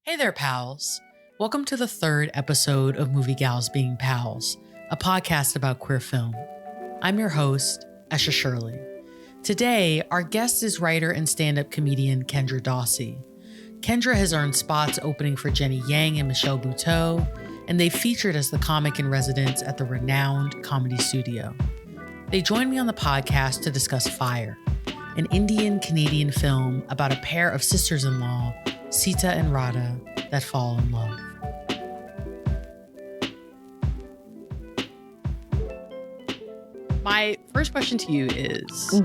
Hey there, pals. Welcome to the third episode of Movie Gals Being Pals, a podcast about queer film. I'm your host, Eshe Shirley. Today, our guest is writer and stand-up comedian Kendra Dawsey. Kendra has earned spots opening for Jenny Yang and Michelle Buteau, and they featured as the comic in residence at the renowned Comedy Studio. They joined me on the podcast to discuss Fire, an Indian-Canadian film about a pair of sisters-in-law, Sita and Radha, that fall in love. My first question to you is,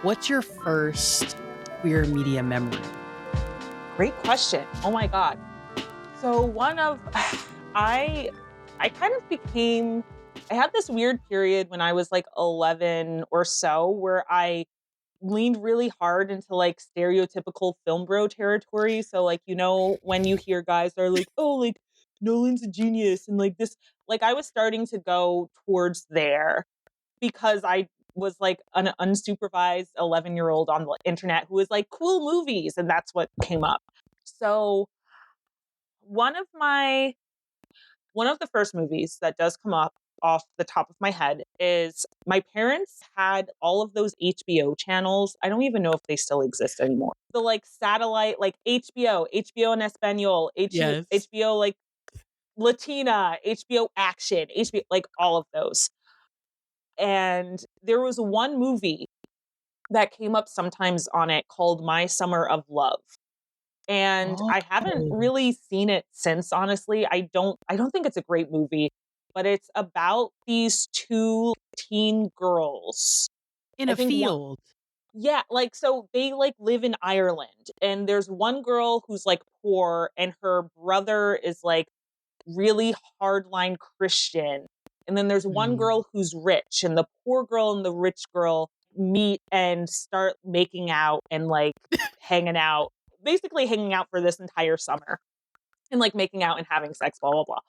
what's your first queer media memory? Great question. Oh my God. So I had this weird period when I was like 11 or so where I leaned really hard into like stereotypical film bro territory. So like, when you hear guys are like, oh, like Nolan's a genius and like this, like I was starting to go towards there because I was like an unsupervised 11-year-old on the internet who was like cool movies. And that's what came up. So one of the first movies that does come up off the top of my head is my parents had all of those HBO channels. I don't even know if they still exist anymore. The like satellite, like HBO en Espanol, Yes. HBO like Latina, HBO Action, HBO, like all of those. And there was one movie that came up sometimes on it called My Summer of Love. And I haven't really seen it since, honestly. I don't think it's a great movie, but it's about these two teen girls In a field. So they like live in Ireland, and there's one girl who's like poor and her brother is like really hardline Christian. And then there's one girl who's rich, and the poor girl and the rich girl meet and start making out and like basically hanging out for this entire summer and like making out and having sex, blah, blah, blah.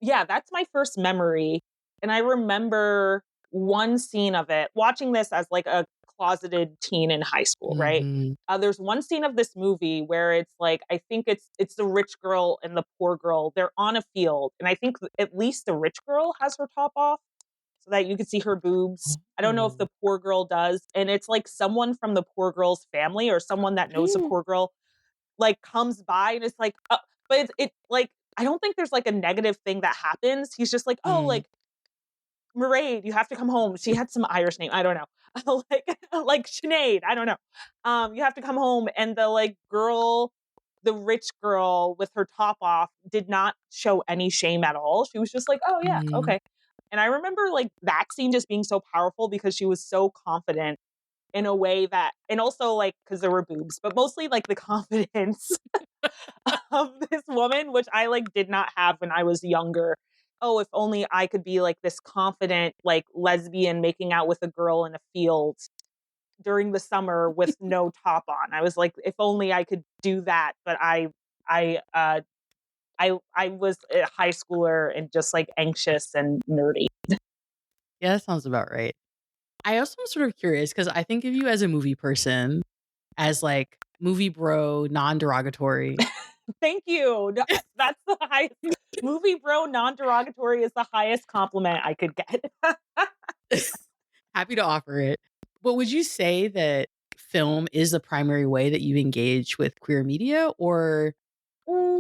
Yeah, that's my first memory. And I remember one scene of it, watching this as like a closeted teen in high school, right? There's one scene of this movie where it's like, I think it's the rich girl and the poor girl. They're on a field. And I think at least the rich girl has her top off so that you can see her boobs. I don't know if the poor girl does. And it's like someone from the poor girl's family or someone that knows the poor girl like comes by and it's like, but it like, I don't think there's like a negative thing that happens. He's just like, oh, like, Mairead, you have to come home. She had some Irish name. I don't know. like Sinead. I don't know. You have to come home. And the like girl, the rich girl with her top off did not show any shame at all. She was just like, oh yeah, okay. And I remember like that scene just being so powerful because she was so confident in a way that, and also like, because there were boobs, but mostly like the confidence of this woman, which I like did not have when I was younger. Oh, if only I could be like this confident, like lesbian making out with a girl in a field during the summer with no top on. I was like, if only I could do that. But I was a high schooler and just like anxious and nerdy. Yeah, that sounds about right. I also am sort of curious because I think of you as a movie person, as like movie bro, non-derogatory. Thank you. That's the highest. Movie bro, non-derogatory is the highest compliment I could get. Happy to offer it. But would you say that film is the primary way that you engage with queer media, or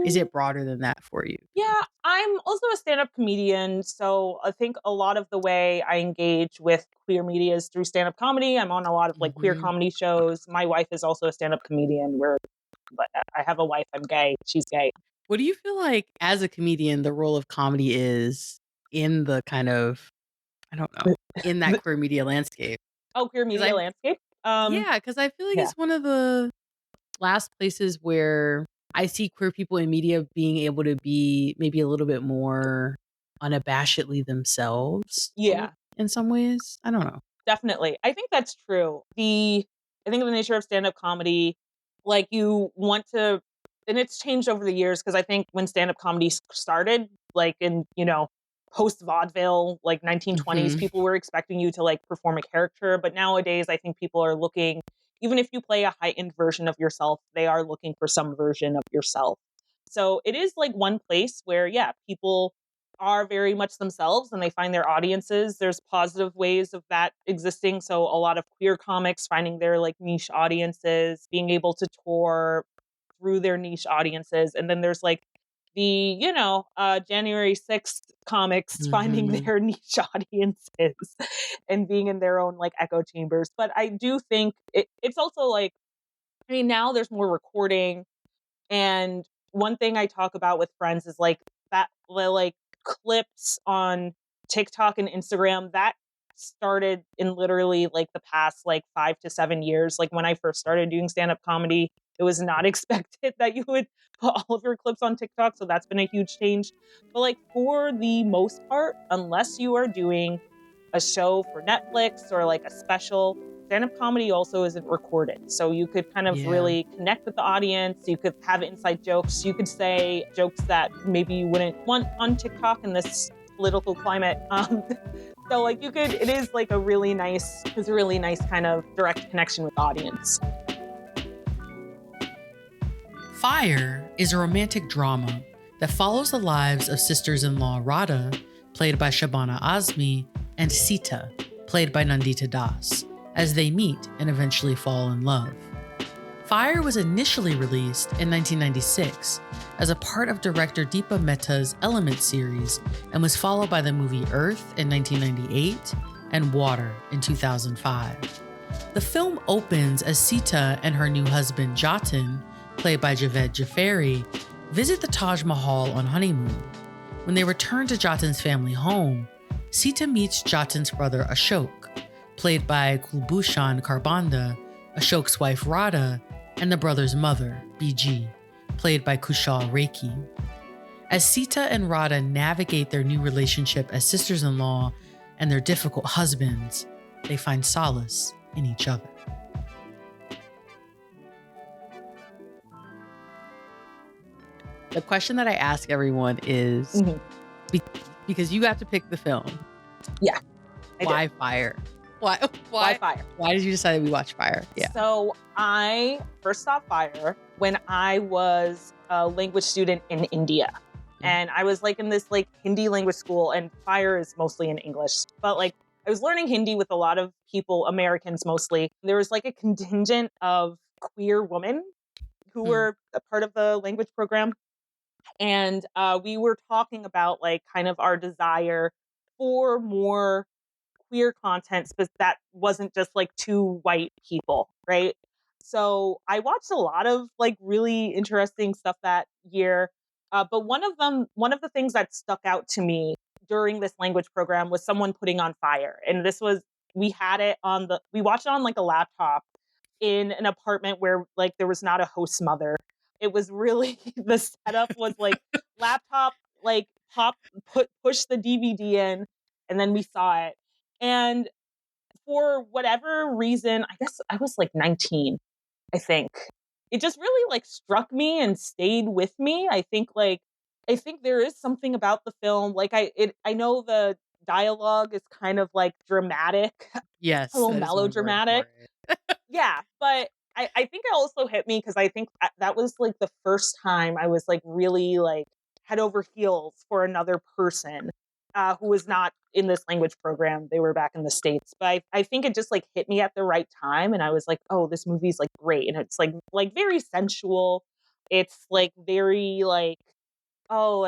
is it broader than that for you? Yeah, I'm also a stand-up comedian, so I think a lot of the way I engage with queer media is through stand-up comedy. I'm on a lot of like queer comedy shows. My wife is also a stand-up comedian. But I have a wife. I'm gay. She's gay. What do you feel like as a comedian the role of comedy is in the kind of, I don't know, in that queer media landscape? Oh, queer media landscape? Yeah, because I feel like it's one of the last places where I see queer people in media being able to be maybe a little bit more unabashedly themselves. Yeah. In some ways. I don't know. Definitely. I think that's true. I think the nature of stand-up comedy, like you want to, and it's changed over the years because I think when stand-up comedy started, like in, post vaudeville, like 1920s, people were expecting you to like perform a character. But nowadays, I think people are looking, even if you play a heightened version of yourself, they are looking for some version of yourself. So it is like one place where, yeah, people are very much themselves and they find their audiences. There's positive ways of that existing. So a lot of queer comics finding their like niche audiences, being able to tour through their niche audiences. And then there's like the, January 6th comics finding Mm-hmm. their niche audiences and being in their own like echo chambers. But I do think it's also like, I mean, now there's more recording. And one thing I talk about with friends is like that, like clips on TikTok and Instagram that started in literally like the past like 5 to 7 years. Like when I first started doing stand up comedy, it was not expected that you would put all of your clips on TikTok. So that's been a huge change. But like for the most part, unless you are doing a show for Netflix or like a special, stand-up comedy also isn't recorded. So you could kind of Yeah. really connect with the audience. You could have inside jokes. You could say jokes that maybe you wouldn't want on TikTok in this political climate. So like it is like it's a really nice kind of direct connection with the audience. Fire is a romantic drama that follows the lives of sisters-in-law Radha, played by Shabana Azmi, and Sita, played by Nandita Das, as they meet and eventually fall in love. Fire was initially released in 1996 as a part of director Deepa Mehta's Element series and was followed by the movie Earth in 1998 and Water in 2005. The film opens as Sita and her new husband Jatin, played by Javed Jafari, visit the Taj Mahal on honeymoon. When they return to Jatin's family home, Sita meets Jatin's brother Ashok, played by Kulbhushan Kharbanda, Ashok's wife Radha, and the brother's mother, BG, played by Kushal Reiki. As Sita and Radha navigate their new relationship as sisters-in-law and their difficult husbands, they find solace in each other. The question that I ask everyone is, because you have to pick the film. Yeah. Why Fire? Why Fire? Why did you decide we watch Fire? Yeah. So I first saw Fire when I was a language student in India. And I was like in this like Hindi language school, and Fire is mostly in English. But like I was learning Hindi with a lot of people, Americans mostly. There was like a contingent of queer women who were a part of the language program. And we were talking about like kind of our desire for more queer content, but that wasn't just like two white people, right? So I watched a lot of like really interesting stuff that year. But one of the things that stuck out to me during this language program was someone putting on Fire. And we watched it on like a laptop in an apartment where like there was not a host mother. It was really, the setup was like laptop, like push the DVD in, and then we saw it. And for whatever reason, I guess I was like 19, I think. It just really like struck me and stayed with me. I think there is something about the film. Like I know the dialogue is kind of like dramatic, Yes. a little That is one word melodramatic. for it. Yeah, but I think it also hit me because I think that was like the first time I was like really like head over heels for another person who was not in this language program. They were back in the States. But I think it just like hit me at the right time. And I was like, oh, this movie's like great. And it's like very sensual. It's like very like, oh,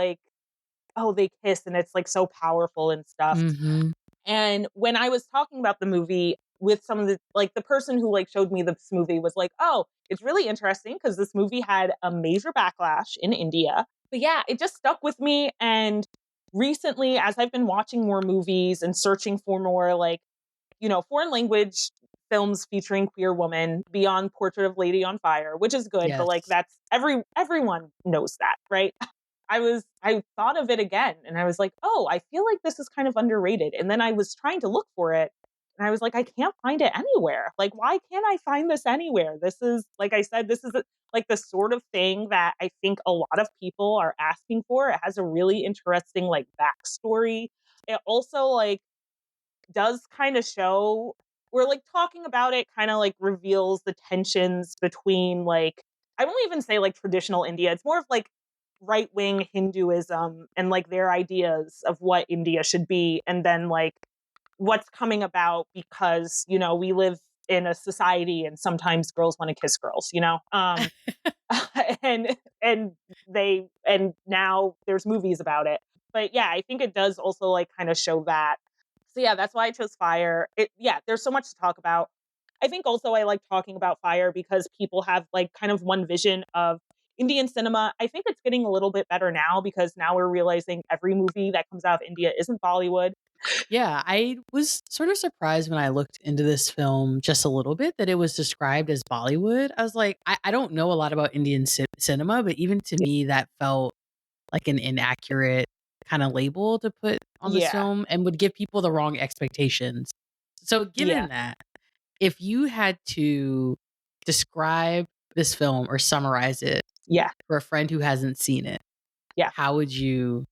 they kiss and it's like so powerful and stuff. Mm-hmm. And when I was talking about the movie with some of the person who like showed me this movie was like, oh, it's really interesting because this movie had a major backlash in India. But yeah, it just stuck with me. And recently, as I've been watching more movies and searching for more like, foreign language films featuring queer women beyond Portrait of Lady on Fire, which is good, but like Yes. that's everyone knows that, right? I thought of it again and I was like, oh, I feel like this is kind of underrated. And then I was trying to look for it and I was like, I can't find it anywhere. Like, why can't I find this anywhere? This is, like I said, like the sort of thing that I think a lot of people are asking for. It has a really interesting like backstory. It also like does kind of show, we're like talking about it kind of like reveals the tensions between like, I won't even say like traditional India. It's more of like right-wing Hinduism and like their ideas of what India should be, and then like what's coming about because, you know, we live in a society and sometimes girls want to kiss girls, you know? And and now there's movies about it. But yeah, I think it does also like kind of show that. So yeah, that's why I chose Fire. Yeah, there's so much to talk about. I think also I like talking about Fire because people have like kind of one vision of Indian cinema. I think it's getting a little bit better now because now we're realizing every movie that comes out of India isn't Bollywood. Yeah, I was sort of surprised when I looked into this film just a little bit that it was described as Bollywood. I was like, I don't know a lot about Indian cinema, but even to me, that felt like an inaccurate kind of label to put on this Yeah, film and would give people the wrong expectations. So, yeah, given that, if you had to describe this film or summarize it yeah, for a friend who hasn't seen it, yeah, how would you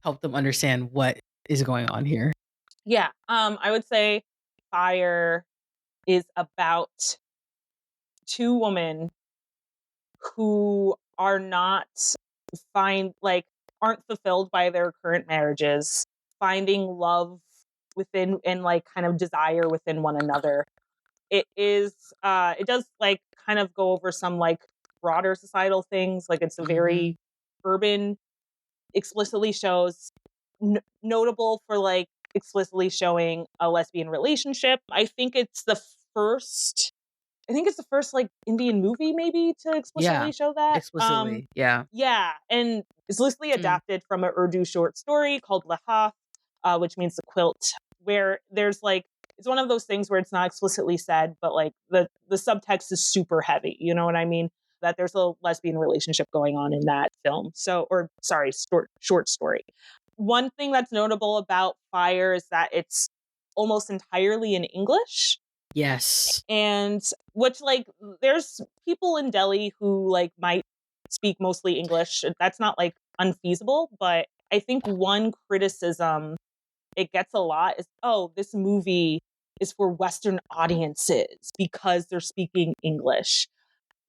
help them understand what is going on here? yeah. I would say Fire is about two women who are not find like aren't fulfilled by their current marriages, finding love within and like kind of desire within one another. It does like kind of go over some like broader societal things. Like it's a Hmm. very urban, explicitly shows notable for like explicitly showing a lesbian relationship. First I think it's the first like Indian movie maybe to Yeah, explicitly show that. explicitly. Yeah. Yeah, and it's loosely Mm. adapted from an Urdu short story called Lahaf, which means the quilt, where there's like it's one of those things where it's not explicitly said, but like the subtext is super heavy. You know what I mean? That there's a lesbian relationship going on in that film. So, or sorry, short story. One thing that's notable about Fire is that it's almost entirely in English, Yes. and which like there's people in Delhi who like might speak mostly English. That's not like unfeasible, but I think one criticism it gets a lot is, oh, this movie is for Western audiences because they're speaking English,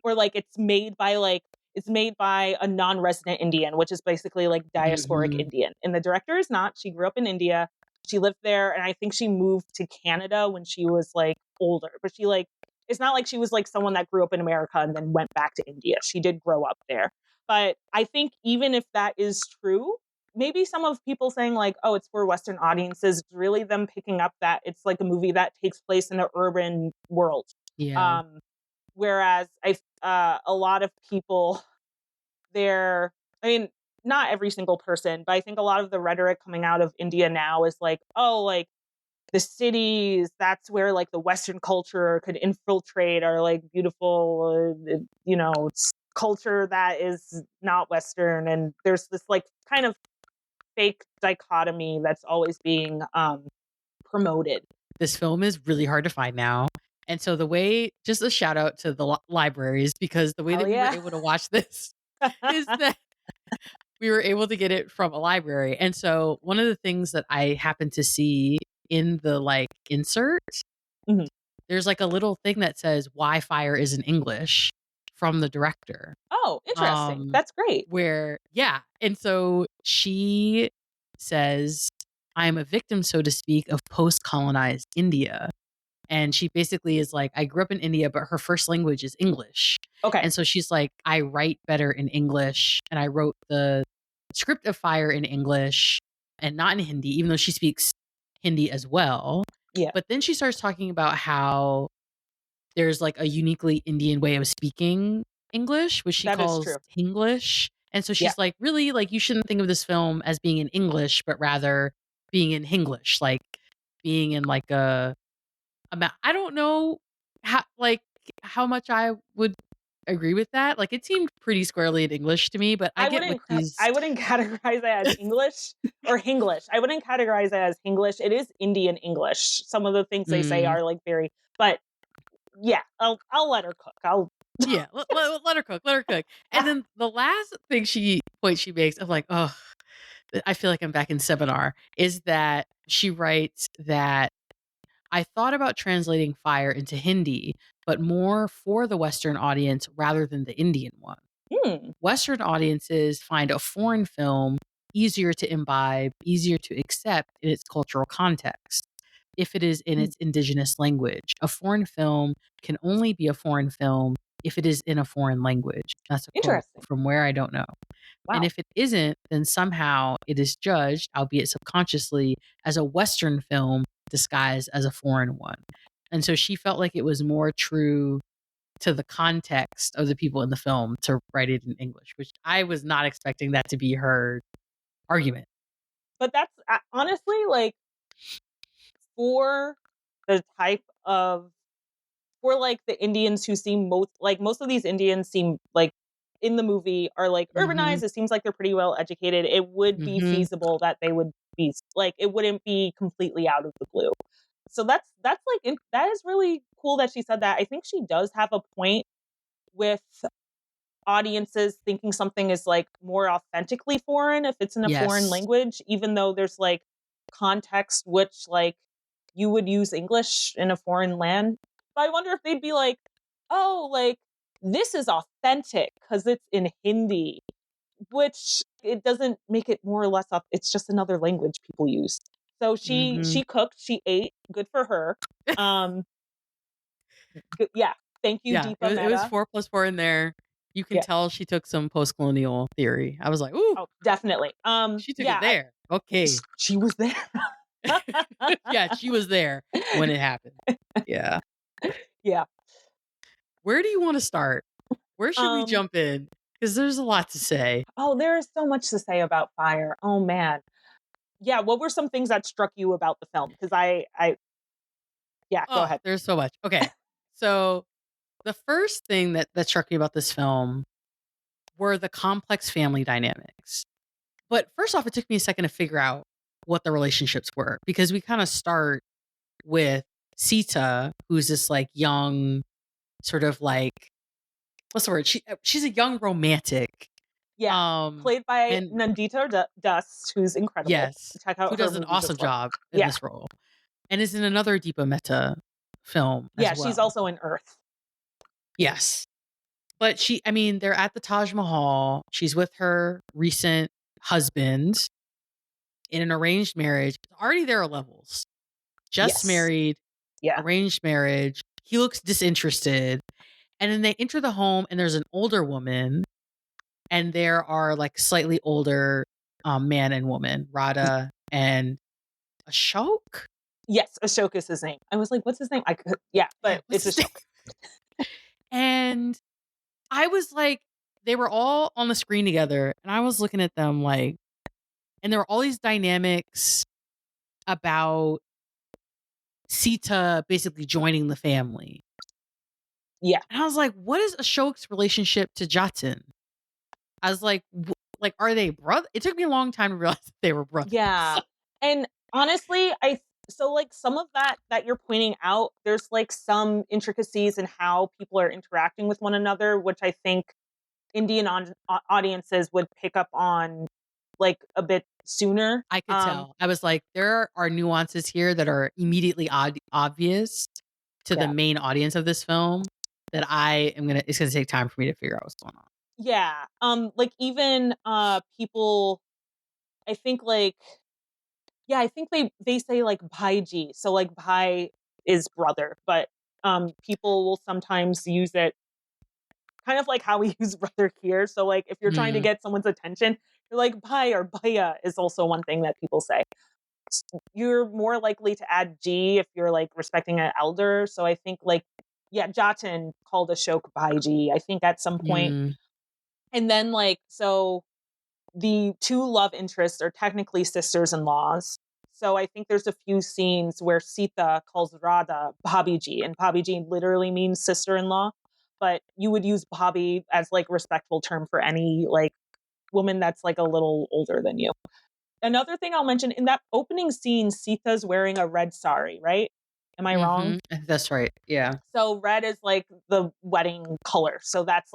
or like it's made by a non-resident Indian, which is basically like diasporic Mhm. Indian. And the director is not. She grew up in India. She lived there, and I think she moved to Canada when she was like older. But she like it's not like she was like someone that grew up in America and then went back to India. She did grow up there. But I think even if that is true, maybe some of people saying like, oh, it's for Western audiences, it's really them picking up that it's like a movie that takes place in an urban world. Yeah. Um, Whereas a lot of people there, I mean, not every single person, but I think a lot of the rhetoric coming out of India now is like, oh, like the cities, that's where like the Western culture could infiltrate our like beautiful, culture that is not Western. And there's this like kind of fake dichotomy that's always being promoted. This film is really hard to find now. And so the way just a shout out to the libraries because the way Hell that we were yeah. able to watch this is that we were able to get it from a library. And so one of the things that I happened to see in the like insert, Mhm. there's like a little thing that says why fire is in English from the director. Oh, interesting. Um, That's great. where, yeah. And so she says, I am a victim, so to speak, of post colonized India. And she basically is like, I grew up in India, but her first language is English. Okay. And so she's like, I write better in English. And I wrote the script of Fire in English and not in Hindi, even though she speaks Hindi as well. Yeah, But then she starts talking about how there's like a uniquely Indian way of speaking English, which she that is calls true. Hinglish. And so Yeah. she's like, really, like, you shouldn't think of this film as being in English, but rather being in Hinglish, like being in like I don't know how much I would agree with that. Like, it seemed pretty squarely in English to me, but I get what she's. I wouldn't categorize it as English or Hinglish. I wouldn't categorize it as Hinglish. It is Indian English. Some of the things they say Mm, are like very, but yeah, I'll let her cook. I'll yeah, let her cook, let her cook. And then the last point she makes, I'm like, oh, I feel like I'm back in seminar, is that she writes that I thought about translating Fire into Hindi, but more for the Western audience rather than the Indian one. Western audiences find a foreign film easier to imbibe, easier to accept in its cultural context if it is in its indigenous language. A foreign film can only be a foreign film if it is in a foreign language. That's a quote Interesting. from where I don't know. And Wow. if it isn't, then somehow it is judged, albeit subconsciously, as a Western film disguised as a foreign one. And so she felt like it was more true to the context of the people in the film to write it in English, which I was not expecting that to be her argument. But that's honestly like for the type of for like the Indians who seem most of these Indians seem like in the movie are like Mm-hmm. urbanized. It seems like they're pretty well educated. It would be Mm-hmm. feasible that they would be like it wouldn't be completely out of the blue. So that's like that is really cool that she said that. I think she does have a point with audiences thinking something is like more authentically foreign if it's in a foreign Yes. language, even though there's like context which like you would use English in a foreign land. But I wonder if they'd be like, oh, like this is authentic because it's in Hindi, which it doesn't make it more or less up. It's just another language people use. So Mm-hmm. she cooked, she ate, good for her. Um, yeah, thank you, Yeah. Deepa It was Mehta. 4+4 in there. You can Yeah, tell she took some post-colonial theory. I was like, ooh, oh, definitely. she took it Yeah, there. Okay. she was there. Yeah, she was there when it happened. Yeah. Yeah. Where do you want to start? Where should we Um, jump in? Because there's a lot to say. oh, there is so much to say about Fire. Oh man. Yeah, what were some things that struck you about the film? Because yeah, go Oh, ahead. there's so much. Okay. So the first thing that struck me about this film were the complex family dynamics. But first off, it took me a second to figure out what the relationships were because we kind of start with Sita, who's this like young, sort of like, what's the word? She's a young romantic. Yeah, Um, played by and Nandita Duss, who's incredible. yes, Check who out her does an movies as awesome well. job in Yeah, this role and is in another Deepa Mehta film as yeah, she's well. also in Earth. Yes. But I mean, they're at the Taj Mahal. She's with her recent husband in an arranged marriage. Already there are levels. Just Yes. married, Yeah. arranged marriage. He looks disinterested. And then they enter the home and there's an older woman and there are like slightly older man and woman, Radha and Ashok. Yes, Ashok is his name. I was like, what's his name? I could, yeah, Yeah, but what's it's his name? Ashok. And I was like, they were all on the screen together and I was looking at them like, and there were all these dynamics about Sita basically joining the family. Yeah. And I was like, what is Ashok's relationship to Jatin? I was like, like, are they brother? It took me a long time to realize that they were brothers. Yeah. And honestly, so like some of that you're pointing out, there's like some intricacies in how people are interacting with one another, which I think Indian audiences would pick up on like a bit sooner. I could tell. I was like, there are nuances here that are immediately obvious to the Yeah. main audience of this film that it's gonna take time for me to figure out what's going on. Yeah. Like even people I think like yeah, I think they say like Bhaiji. So like Bhai is brother, but people will sometimes use it kind of like how we use brother here. So like if you're trying to Mm, get someone's attention, you're like Bhai or Bhaya is also one thing that people say. You're more likely to add G if you're like respecting an elder. So I think like yeah, Jatin called Ashok Bhaiji, I think at some point. mm, And then like so the two love interests are technically sisters-in-laws. So I think there's a few scenes where Sita calls Radha Bhabiji, and Bhabiji literally means sister-in-law. But you would use Bhabi as like a respectful term for any like woman that's like a little older than you. Another thing I'll mention in that opening scene, Sita's wearing a red sari, right? Am I wrong? that's right. Yeah. So red is like the wedding color. So that's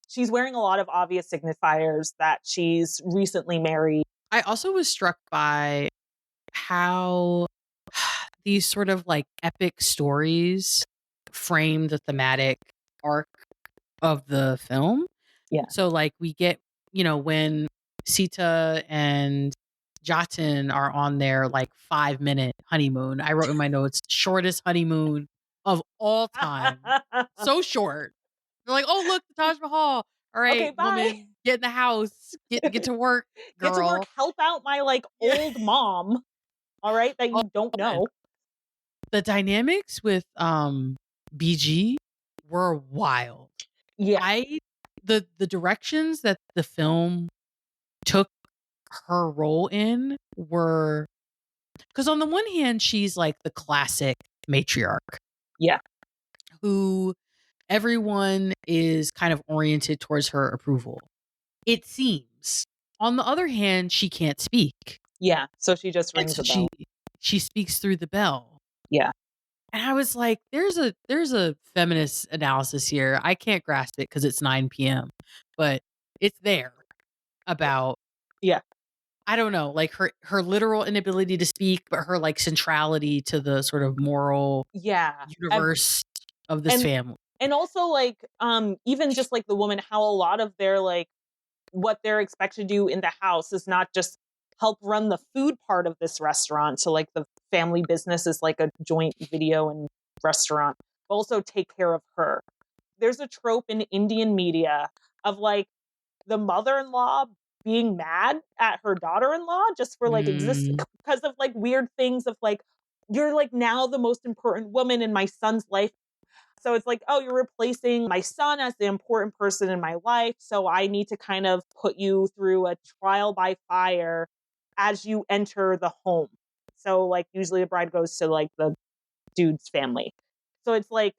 she's wearing a lot of obvious signifiers that she's recently married. I also was struck by how these sort of like epic stories frame the thematic arc of the film. Yeah. So like we get, when Sita and Jatin are on their like 5-minute honeymoon. I wrote in my notes, shortest honeymoon of all time. So short. They're like, oh look, the Taj Mahal. All Okay, right, bye. woman, get in the house. Get to work, Get to work, girl. help out my like Yeah. old mom, all right, that Oh you don't God. know. The dynamics with BG were wild. Yeah. I the directions that the film took her role in were, because on the one hand she's like the classic matriarch Yeah. who everyone is kind of oriented towards her approval, it seems. On the other hand, she can't speak, Yeah. So she just and rings so a she bell. she speaks through the bell. Yeah. And I was like, there's a feminist analysis here. I can't grasp it because it's 9 p.m., but it's there about, Yeah. I don't know, like her literal inability to speak, but her like centrality to the sort of moral Yeah. universe of this And family. and also like even just like the woman, how a lot of their like what they're expected to do in the house is not just help run the food part of this restaurant. So like the family business is like a joint video and restaurant, but also take care of her. There's a trope in Indian media of like the mother-in-law being mad at her daughter-in-law just for like existing Mm, because of like weird things of like, you're like now the most important woman in my son's life. So it's like, oh, you're replacing my son as the important person in my life. So I need to kind of put you through a trial by fire as you enter the home. So like usually the bride goes to like the dude's family. So it's like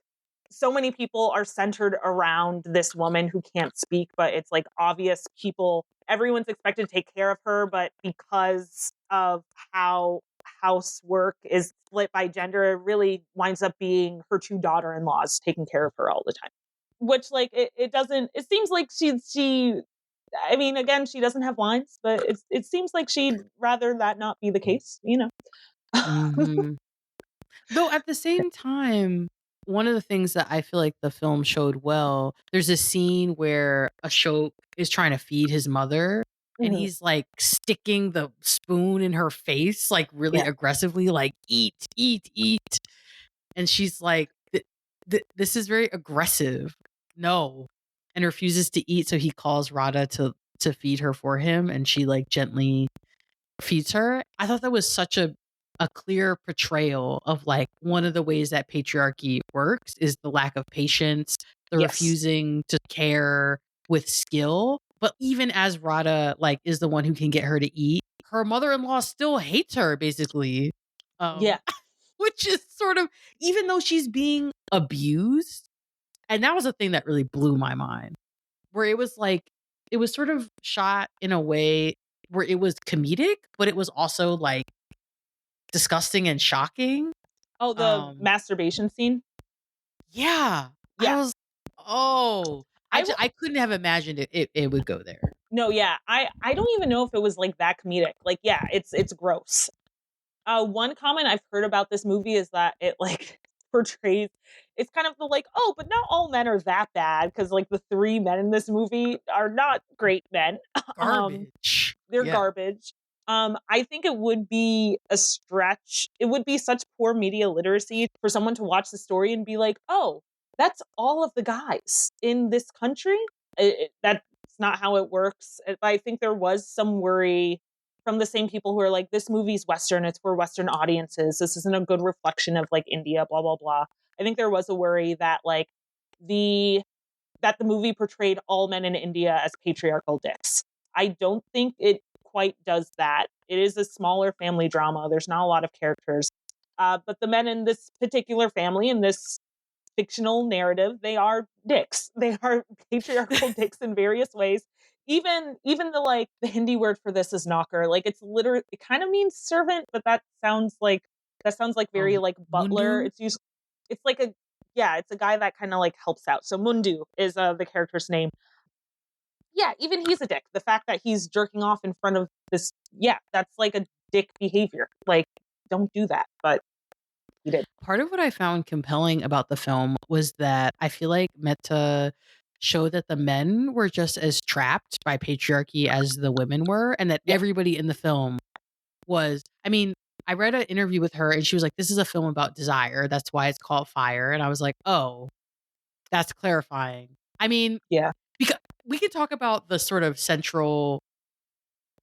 so many people are centered around this woman who can't speak, but it's like obvious people, everyone's expected to take care of her, but because of how housework is split by gender, it really winds up being her two daughter-in-laws taking care of her all the time. Which like it doesn't, it seems like she I mean, again, she doesn't have lines, but it seems like she'd rather that not be the case, you know. mhm. Though at the same time, one of the things that I feel like the film showed well, there's a scene where Ashok is trying to feed his mother and Mhm. he's like sticking the spoon in her face, like really Yeah. aggressively, like eat, eat, eat. And she's like, this is very aggressive. No. And refuses to eat. So he calls Radha to feed her for him. And she like gently feeds her. I thought that was such a clear portrayal of like one of the ways that patriarchy works is the lack of patience, the Yes. refusing to care with skill. But even as Radha like is the one who can get her to eat, her mother-in-law still hates her basically. Yeah. Um which is sort of, even though she's being abused, and that was a thing that really blew my mind, where it was like it was sort of shot in a way where it was comedic, but it was also like disgusting and shocking. Oh, the Um, masturbation scene? yeah, I Yeah. was, oh, I will I couldn't have imagined it would go there. no, yeah. I don't even know if it was like that comedic. Like, yeah, it's gross. One comment I've heard about this movie is that it like portrays it's kind of the like, oh, but not all men are that bad because like the three men in this movie are not great men. um, Garbage. they're Yeah. garbage. I think it would be a stretch. It would be such poor media literacy for someone to watch the story and be like, "Oh, that's all of the guys in this country." That's not how it works. I think there was some worry from the same people who are like, "This movie's Western. It's for Western audiences. This isn't a good reflection of like India." Blah blah blah. I think there was a worry that like the the movie portrayed all men in India as patriarchal dicks. I don't think it quite does that. It is a smaller family drama. There's not a lot of characters. But the men in this particular family, in this fictional narrative, they are dicks. They are patriarchal dicks in various ways. Even the like the Hindi word for this is knocker. Like it's literally it kind of means servant, but that sounds like very like butler. Mundu. It's like a yeah, it's a guy that kind of like helps out. So Mundu is the character's name. Yeah, even he's a dick. The fact that he's jerking off in front of this, yeah, that's like a dick behavior. Like, don't do that. But he did. Part of what I found compelling about the film was that I feel like Mehta show that the men were just as trapped by patriarchy as the women were, and that Yeah. everybody in the film was, I mean, I read an interview with her and she was like, this is a film about desire. That's why it's called Fire. And I was like, oh, that's clarifying. I mean, Yeah. because we could talk about the sort of central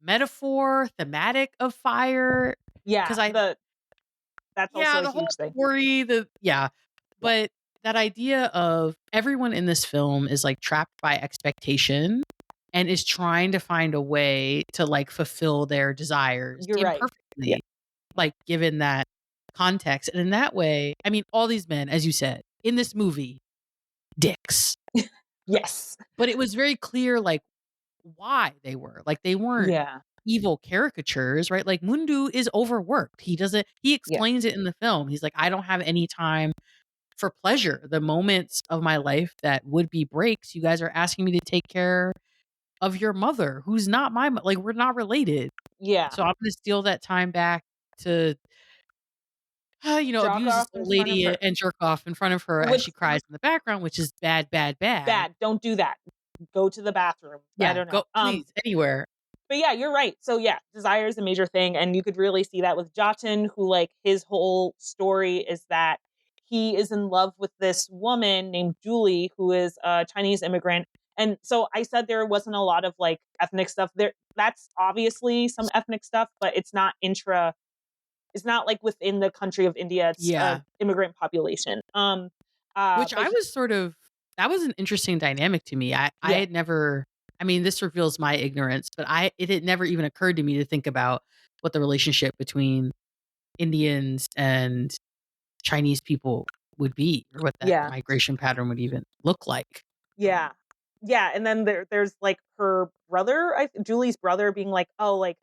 metaphor, thematic of fire. Yeah. Cause I, That's also yeah, a the whole huge thing. story, yeah. Yeah. But that idea of everyone in this film is like trapped by expectation and is trying to find a way to like fulfill their desires You're right. Yeah. imperfectly, like given that context. And in that way, I mean, all these men, as you said, in this movie, dicks. Yes. But it was very clear, like, why they were. Like, they weren't Yeah. evil caricatures, right? Like, Mundu is overworked. He Yeah. explains it in the film. He's like, I don't have any time for pleasure. The moments of my life that would be breaks, you guys are asking me to take care of your mother, who's not like, we're not related. Yeah. So I'm gonna steal that time back to, Jock abuse this off in old front of lady her. and jerk off in front of her as Which she cries in the background, which is bad, bad, bad. bad. Don't do that. Go to the bathroom. I Yeah, don't know. go please, anywhere. But yeah, you're right. So yeah, desire is a major thing. And you could really see that with Jotun, who like his whole story is that he is in love with this woman named Julie, who is a Chinese immigrant. And so I said there wasn't a lot of like ethnic stuff there. That's obviously some ethnic stuff, but it's not like within the country of India. It's a Yeah. immigrant population. Which But I was sort of that was an interesting dynamic to me. I yeah, had never, I mean, this reveals my ignorance, but it had never even occurred to me to think about what the relationship between Indians and Chinese people would be, or what that yeah. migration pattern would even look like. Yeah. Yeah, and then there's, like, her brother, Julie's brother being like, "Oh, like,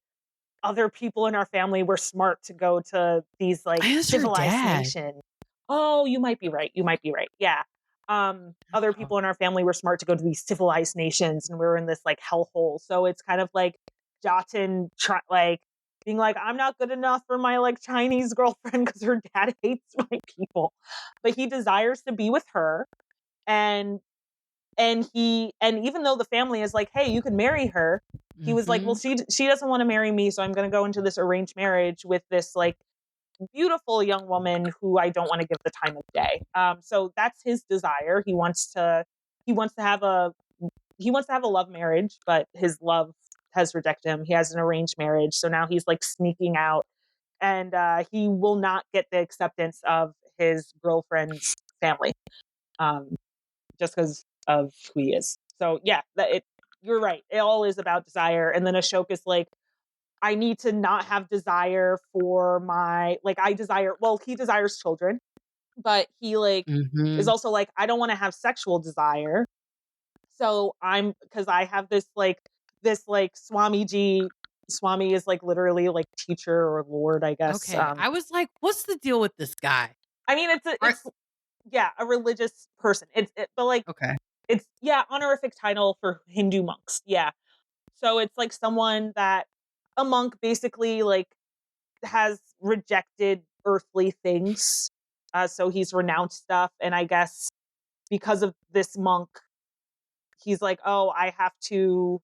other people in our family were smart to go to these, like, I guess her civilized dad. nations." Oh, you might be right, you might be right, yeah. Other Oh. people in our family were smart to go to these civilized nations, and we're in this, like, hellhole, so it's kind of like Jotun being like, "I'm not good enough for my, like, Chinese girlfriend because her dad hates my people." But he desires to be with her, and and even though the family is like, "Hey, you can marry her," he was like, "Well, Mhm. she doesn't want to marry me, so I'm going to go into this arranged marriage with this like beautiful young woman who I don't want to give the time of day." So that's his desire. He wants to have a he wants to have a love marriage, but his love has rejected him. He has an arranged marriage, so now he's like sneaking out, and he will not get the acceptance of his girlfriend's family. Um, just because of who he is. So yeah, you're right. It all is about desire. And then Ashoka's like, I need to not have desire for my he desires children, but he like is Mhm. also like, I don't want to have sexual desire. So because I have this Swami is like literally like teacher or lord, I guess. Okay. I was like, what's the deal with this guy? I mean Are it's yeah, a religious person. But like okay. it's yeah, honorific title for Hindu monks. Yeah. So it's like someone that a monk basically like has rejected earthly things. So he's renounced stuff. And I guess because of this monk, he's like, oh, I have to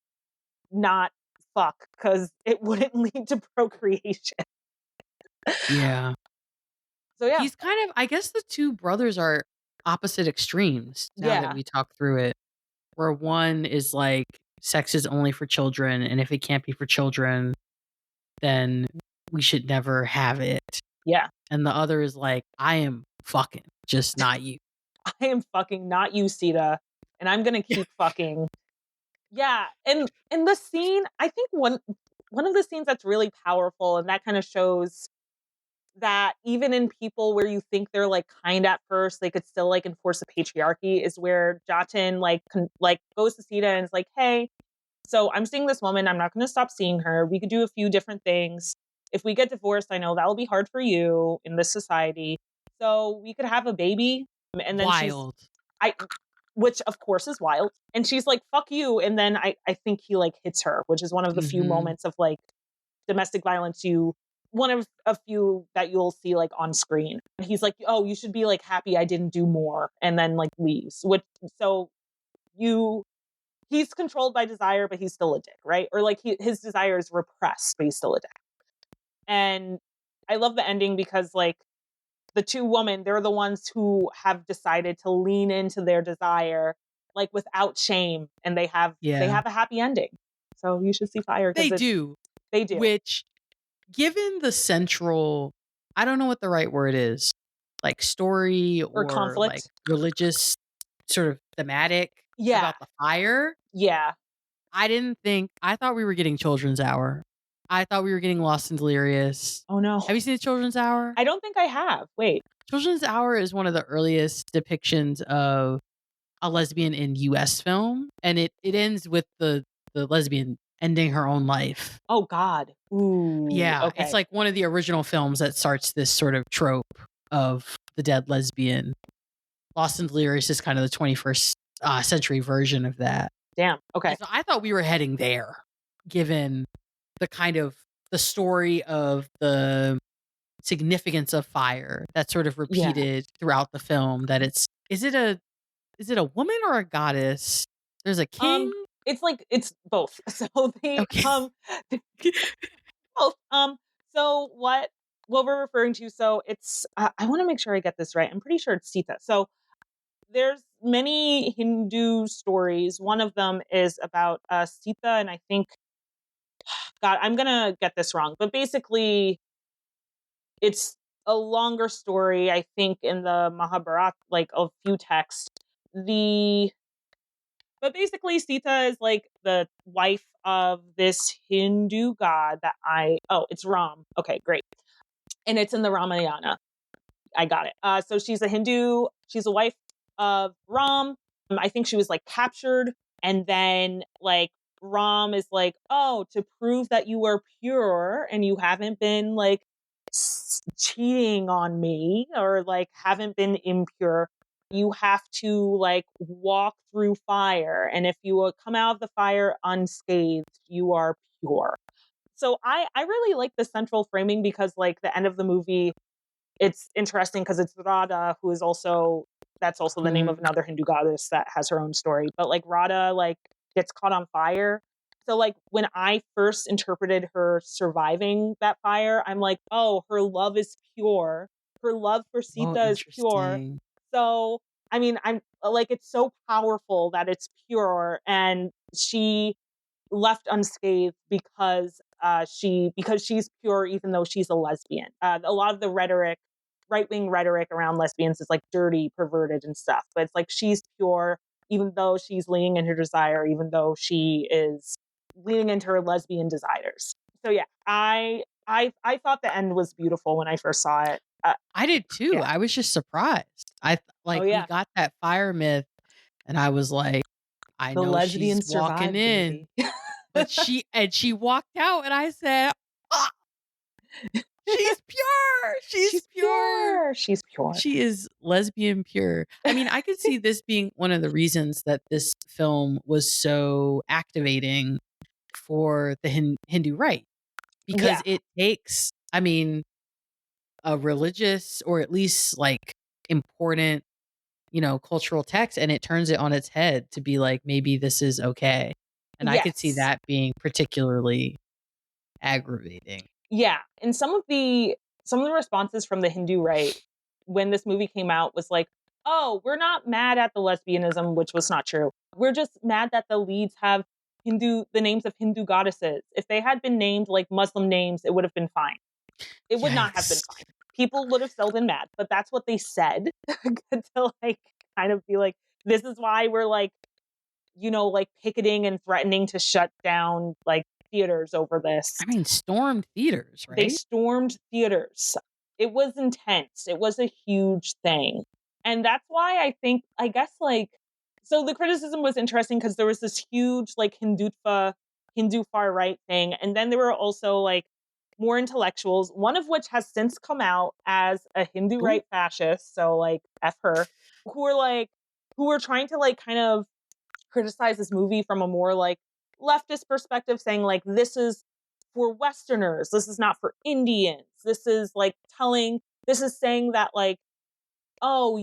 not fuck because it wouldn't lead to procreation. Yeah. So yeah. He's kind of, I guess the two brothers are opposite extremes now that Yeah. we talk through it, where one is like, sex is only for children. And if it can't be for children, then we should never have it. Yeah. And the other is like, I am fucking, just not you. I am fucking not you, Sita. And I'm gonna keep fucking. Yeah, and in the scene, I think one of the scenes that's really powerful, and that kind of shows that even in people where you think they're like kind at first, they could still like enforce a patriarchy, is where Jotun like goes to Sita and is like, "Hey, so I'm seeing this woman. I'm not going to stop seeing her. We could do a few different things. If we get divorced, I know that'll be hard for you in this society. So we could have a baby." And then Wild. I which of course is wild. And she's like, fuck you. And then I think he like hits her, which is one of the few Mhm. moments of like domestic violence one of a few that you'll see like on screen. He's like, oh, you should be like happy I didn't do more, and then like leaves. Which so he's controlled by desire, but he's still a dick, right? Or like his desire is repressed, but he's still a dick. And I love the ending because like the two women, they're the ones who have decided to lean into their desire like without shame, and they have Yeah. a happy ending. So you should see Fire They because do, they do. which given the central, I don't know what the right word is, like story Or or like conflict. religious sort of thematic Yeah. about the fire, Yeah. I thought we were getting Children's Hour. I thought we were getting Lost and Delirious. Oh no. Have you seen Children's Hour? I don't think I have. Wait. Children's Hour is one of the earliest depictions of a lesbian in US film, and it ends with the lesbian ending her own life. Oh God. Ooh. Yeah, it's Okay. like one of the original films that starts this sort of trope of the dead lesbian. Lost and Delirious is kind of the 21st century version of that. Damn. Okay. And so I thought we were heading there, given the kind of the story of the significance of fire that's sort of Yeah. repeated throughout the film. That is it a woman or a goddess? There's a king. It's both. So they Okay. both. So what we're referring to, so it's I want to make sure I get this right. I'm pretty sure it's Sita. So there's many Hindu stories. One of them is about Sita, and I think, God, I'm gonna get this wrong, but basically it's a longer story. I think in the Mahabharata, like a few texts. The But basically, Sita is like the wife of this Hindu god that it's Ram. Okay, great. And it's in the Ramayana. I got it. So she's a Hindu. She's a wife of Ram. I think she was like captured, and then like Ram is like, oh, to prove that you are pure and you haven't been like cheating on me or like haven't been impure, you have to like walk through fire, and if you come out of the fire unscathed, you are pure. So I really like the central framing because like the end of the movie, it's interesting because it's Radha, who is also that's also the name of Mhm. another Hindu goddess that has her own story. But like Radha like gets caught on fire. So like when I first interpreted her surviving that fire, I'm like, oh, her love is pure. Her love for Oh, Sita is pure. interesting. So I mean, I'm like, it's so powerful that it's pure, and she left unscathed because she's pure, even though she's a lesbian. A lot of the rhetoric, right wing rhetoric around lesbians is like dirty, perverted, and stuff. But it's like she's pure, even though she's leaning into her desire, even though she is leaning into her lesbian desires. So yeah, I thought the end was beautiful when I first saw it. I did too. Yeah. I was just surprised. Oh We yeah. got that fire myth, and I was like, I The know she's lesbian walking survived, in, baby. but she walked out, and I said, "Ah, she's pure. She's She's pure. pure. She's pure. She is lesbian pure." I mean, I could see this being one of the reasons that this film was so activating for the Hindu right, Yeah. because it takes, I mean, a religious or at least like important, cultural text, and it turns it on its head to be like, maybe this is okay. And I could see Yes. that being particularly aggravating. Yeah, and some of the responses from the Hindu right when this movie came out was like, "Oh, we're not mad at the lesbianism," which was not true. "We're just mad that the leads have the names of Hindu goddesses. If they had been named like Muslim names, it would have been fine. It would not have been Yikes. fine. People would have still been mad, but that's what they said to like kind of be like, this is why we're like, like picketing and threatening to shut down like theaters over this." I mean, stormed theaters, They right? stormed theaters. It was intense. It was a huge thing. And that's why I guess, like, so the criticism was interesting because there was this huge, like, Hindu far right thing. And then there were also, like, more intellectuals, one of which has since come out as a Hindu Ooh. right fascist. So, like, F her, who were like, who were trying to, like, kind of criticize this movie from a more like leftist perspective, saying like this is for Westerners, this is not for Indians. This is saying that like, oh,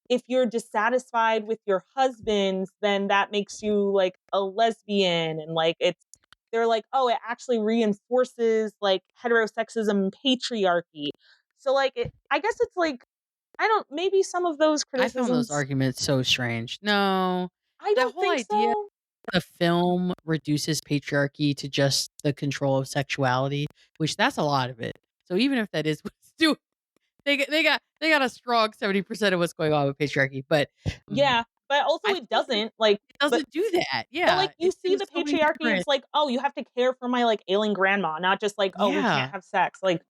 if you're dissatisfied with your husbands, then that makes you like a lesbian. And like, they're like, oh, it actually reinforces like heterosexism and patriarchy. So like, I guess it's like, maybe some of those I found those criticisms, arguments so strange. No, I the don't whole think idea so. the film reduces patriarchy to just the control of sexuality, which that's a lot of it. So even if that is what's doing, they got a strong 70% of what's going on with patriarchy, but Yeah. But also I it still think doesn't like, it doesn't do that. but like Yeah, you it see does the so many patriarchy, different. it's like, oh, you have to care for my like ailing grandma, not just like, oh, we can't Yeah. have sex. Like,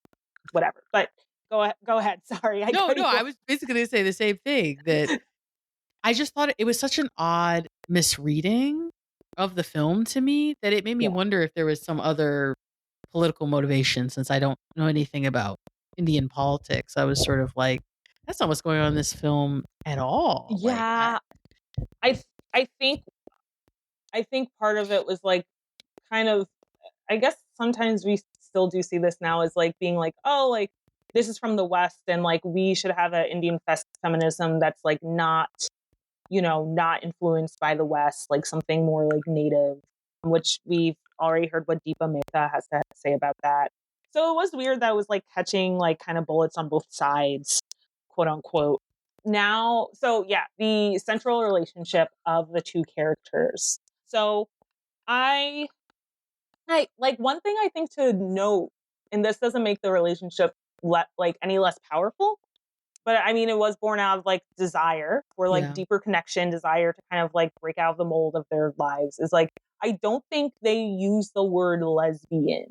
whatever. But go ahead. Sorry, I No, cut you no, I off. was basically gonna say the same thing, that I just thought it was such an odd misreading of the film to me that it made me Yeah. wonder if there was some other political motivation, since I don't know anything about Indian politics. I was sort of like, that's not what's going on in this film at all. Like, Yeah. I th- I think part of it was like kind of, I guess sometimes we still do see this now as like being like, oh, like this is from the West and like we should have an Indian feminism that's like not, not influenced by the West, like something more like native, which we've already heard what Deepa Mehta has to say about that. So it was weird that it was like catching like kind of bullets on both sides, quote unquote. Now, so yeah, the central relationship of the two characters. So I like one thing I think to note, and this doesn't make the relationship like any less powerful, but I mean, it was born out of like desire or like yeah, deeper connection, desire to kind of like break out of the mold of their lives. Is like, I don't think they use the word lesbian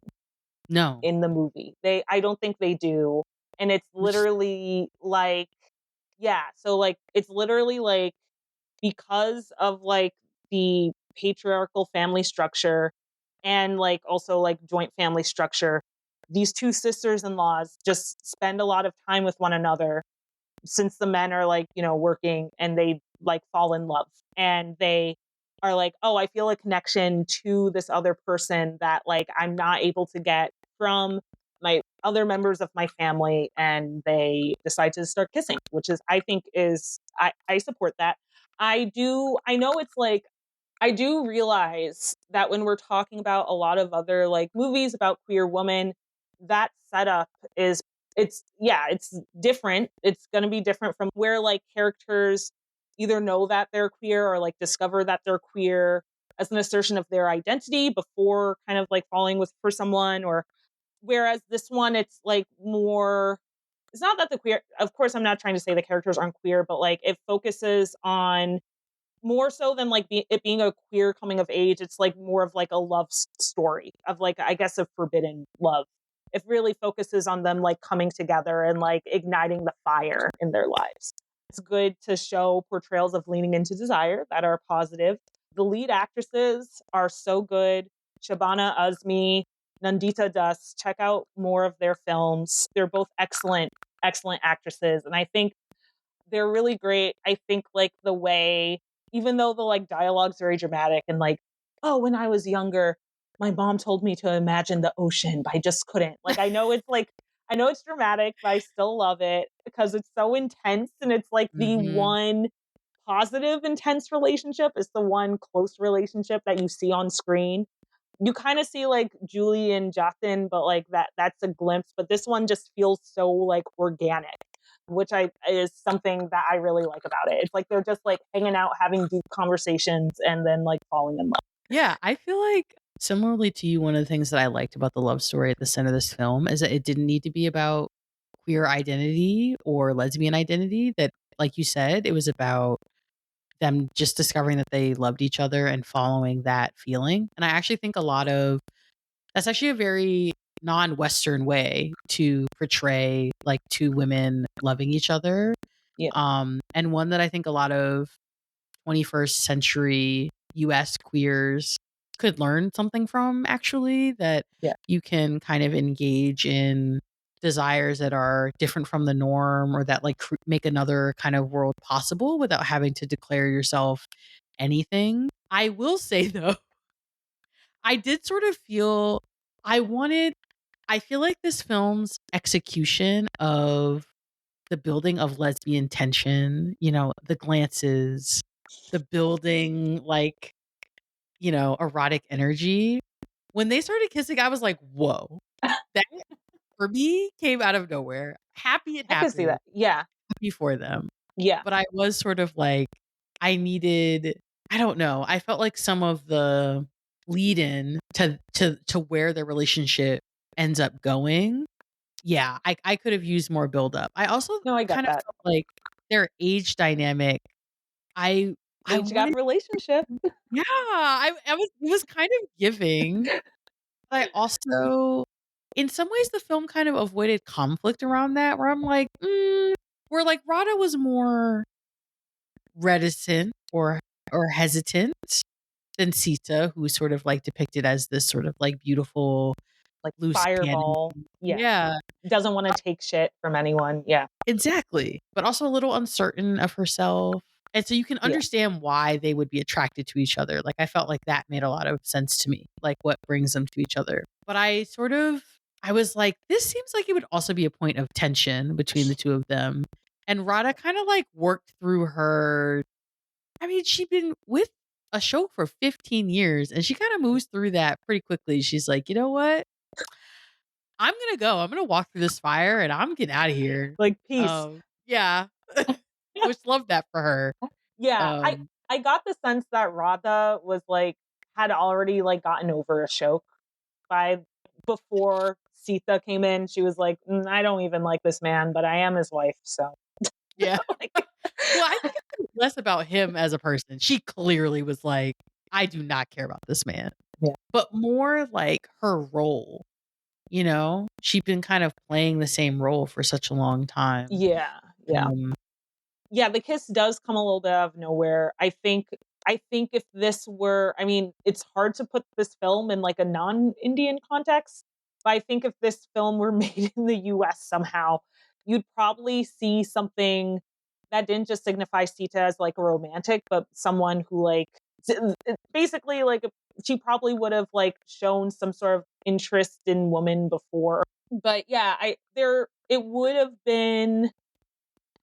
no, in the movie. I don't think they do. And it's which literally like, yeah. So like, it's literally like, because of like the patriarchal family structure and like also like joint family structure, these two sisters-in-laws just spend a lot of time with one another since the men are like, working, and they like fall in love and they are like, oh, I feel a connection to this other person that like I'm not able to get from my other members of my family. And they decide to start kissing, which is, I think is, I support that. I know it's like, I do realize that when we're talking about a lot of other like movies about queer women, that setup is, it's different. It's going to be different from where like characters either know that they're queer or like discover that they're queer as an assertion of their identity before kind of like falling with for someone. Or whereas this one, it's like more, it's not that the queer, of course I'm not trying to say the characters aren't queer, but like it focuses on more so than like it being a queer coming of age. It's like more of like a love story of like, I guess, a forbidden love. It really focuses on them like coming together and like igniting the fire in their lives. It's good to show portrayals of leaning into desire that are positive. The lead actresses are so good. Shabana Azmi, Nandita Das. Check out more of their films. They're both excellent, excellent actresses. And I think they're really great. I think like the way, even though the like dialogue's very dramatic and like, oh, when I was younger, my mom told me to imagine the ocean, but I just couldn't. Like, I know it's like, I know it's dramatic, but I still love it because it's so intense. And it's like the hmm one positive, intense relationship is the one close relationship that you see on screen. You kind of see like Julie and Jatin, but like that's a glimpse. But this one just feels so like organic, which I is something that I really like about it. It's like they're just like hanging out, having deep conversations, and then like falling in love. yeah. I feel like similarly to you, one of the things that I liked about the love story at the center of this film is that it didn't need to be about queer identity or lesbian identity. That, like you said, it was about them just discovering that they loved each other and following that feeling. And I actually think a lot of that's actually a very non-Western way to portray like two women loving each other. Yeah, And one that I think a lot of 21st century US queers could learn something from, actually, that yeah, you can kind of engage in desires that are different from the norm, or that like make another kind of world possible without having to declare yourself anything. I will say though, I did sort of feel I wanted I feel like this film's execution of the building of lesbian tension, you know, the glances, the building, like, you know, erotic energy. When they started kissing, I was like, whoa, that for me came out of nowhere. Happy it I could see happened, that. Yeah. happy for them. Yeah. But I was sort of like, I needed, I don't know, I felt like some of the lead in to where their relationship ends up going. Yeah, I could have used more build up. I also No, I get kind of that. felt like their age dynamic, I I Age gap wanted, relationship. yeah, I was, it was kind of giving, but I also, in some ways, the film kind of avoided conflict around that, where I'm like, where like Rada was more reticent or hesitant than Sita, who's sort of like depicted as this sort of like beautiful, Like loose cannon. fireball. Yeah. Yeah, Doesn't want to take shit from anyone. Yeah. exactly. But also a little uncertain of herself. And so you can Yeah. understand why they would be attracted to each other. Like I felt like that made a lot of sense to me, like what brings them to each other. But I was like, this seems like it would also be a point of tension between the two of them. And Rada kind of like worked through her. I mean, she'd been with a show for 15 years and she kind of moves through that pretty quickly. She's like, you know what? I'm gonna go. I'm gonna walk through this fire and I'm getting out of here. Like peace. Yeah. Which love that for her. Yeah. I Um, I got the sense that Radha was like had already like gotten over Ashok by before Sita came in. She was like, I don't even like this man, but I am his wife. So yeah. like, Well, I think it's less about him as a person. She clearly was like, I do not care about this man. yeah. But more like her role, you know? She'd been kind of playing the same role for such a long time. Yeah. Yeah. Um, Yeah, the kiss does come a little bit out of nowhere. I think if this were, I mean, it's hard to put this film in like a non-Indian context, but I think if this film were made in the US somehow, you'd probably see something that didn't just signify Sita as like a romantic, but someone who like basically like she probably would have like shown some sort of interest in women before. But yeah, I there it would have been,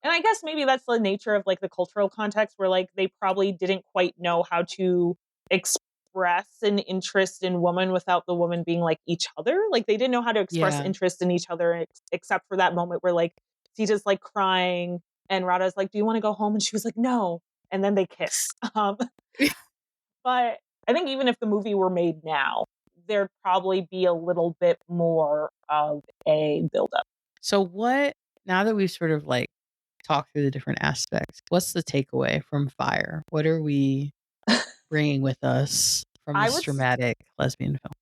and I guess maybe that's the nature of like the cultural context where like they probably didn't quite know how to express an interest in woman without the woman being like each other. Like they didn't know how to express yeah, interest in each other except for that moment where like Sita's like crying and Radha's like, "Do you want to go home?" And she was like, "No." And then they kiss. But I think even if the movie were made now, there'd probably be a little bit more of a buildup. So what, now that we've sort of like talked through the different aspects, what's the takeaway from Fire? What are we bringing with us from I this would dramatic lesbian film?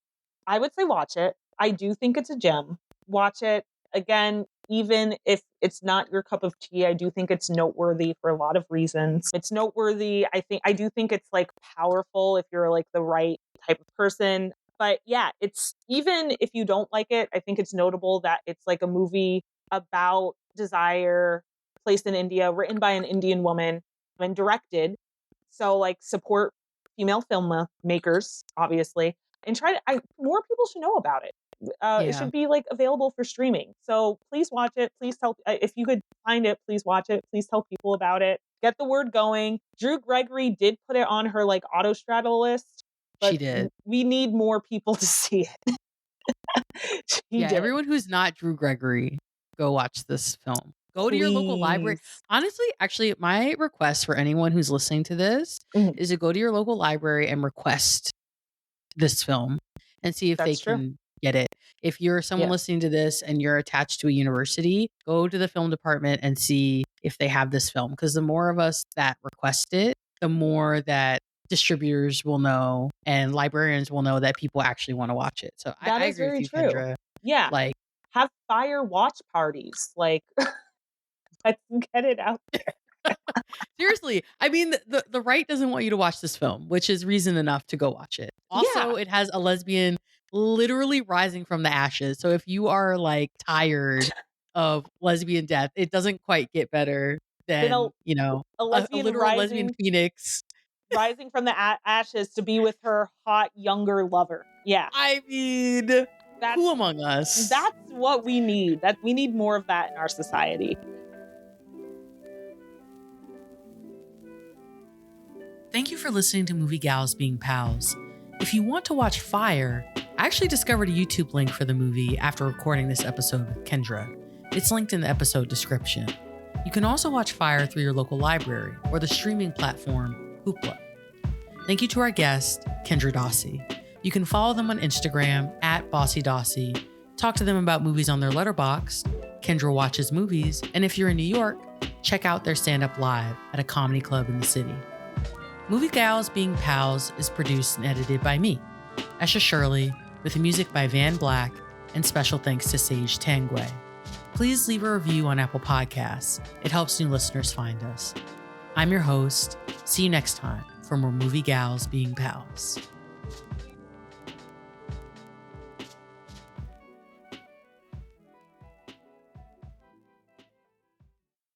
I would say watch it. I do think it's a gem. Watch it. Again, even if it's not your cup of tea, I do think it's noteworthy for a lot of reasons. It's noteworthy. I do think it's like powerful if you're like the right type of person. But yeah, it's, even if you don't like it, I think it's notable that it's like a movie about desire, placed in India, written by an Indian woman and directed. So like support female filmmakers, obviously, and try to, more people should know about it. It Yeah, should be like available for streaming. So please watch it. Please tell, if you could find it, please watch it. Please tell people about it. Get the word going. Drew Gregory did put it on her like autostraddle list, she but did. we need more people to see it. She Yeah, did. everyone who's not Drew Gregory, go watch this film. Go to your local library. Please. Honestly, actually, my request for anyone who's listening to this Mhm. is to go to your local library and request this film and see if they That's true. can get it. If you're someone Yeah. listening to this and you're attached to a university, go to the film department and see if they have this film. Because the more of us that request it, the more that distributors will know and librarians will know that people actually want to watch it. So That I is agree with very you, true. Kendra. Yeah. Like, Have fire watch parties. Like, let's get it out. seriously, I mean, the right doesn't want you to watch this film, which is reason enough to go watch it. Also, Yeah. it has a lesbian literally rising from the ashes. So if you are like tired of lesbian death, it doesn't quite get better Then than, you know, a a lesbian literal lesbian phoenix. rising from the ashes to be with her hot younger lover. Yeah. I mean, That's who among us? that's what we need. That we need more of that in our society. Thank you for listening to Movie Gals Being Pals. If you want to watch Fire, I actually discovered a YouTube link for the movie after recording this episode with Kendra. It's linked in the episode description. You can also watch Fire through your local library or the streaming platform Hoopla. Thank you to our guest, Kendra Dossie. You can follow them on Instagram @BossyDossie, talk to them about movies on their letterbox, Kendra Watches Movies, and if you're in New York, check out their stand-up live at a comedy club in the city. Movie Gals Being Pals is produced and edited by me, Eshe Shirley, with music by Van Black, and special thanks to Sage Tangway. Please leave a review on Apple Podcasts. It helps new listeners find us. I'm your host. See you next time for more Movie Gals Being Pals.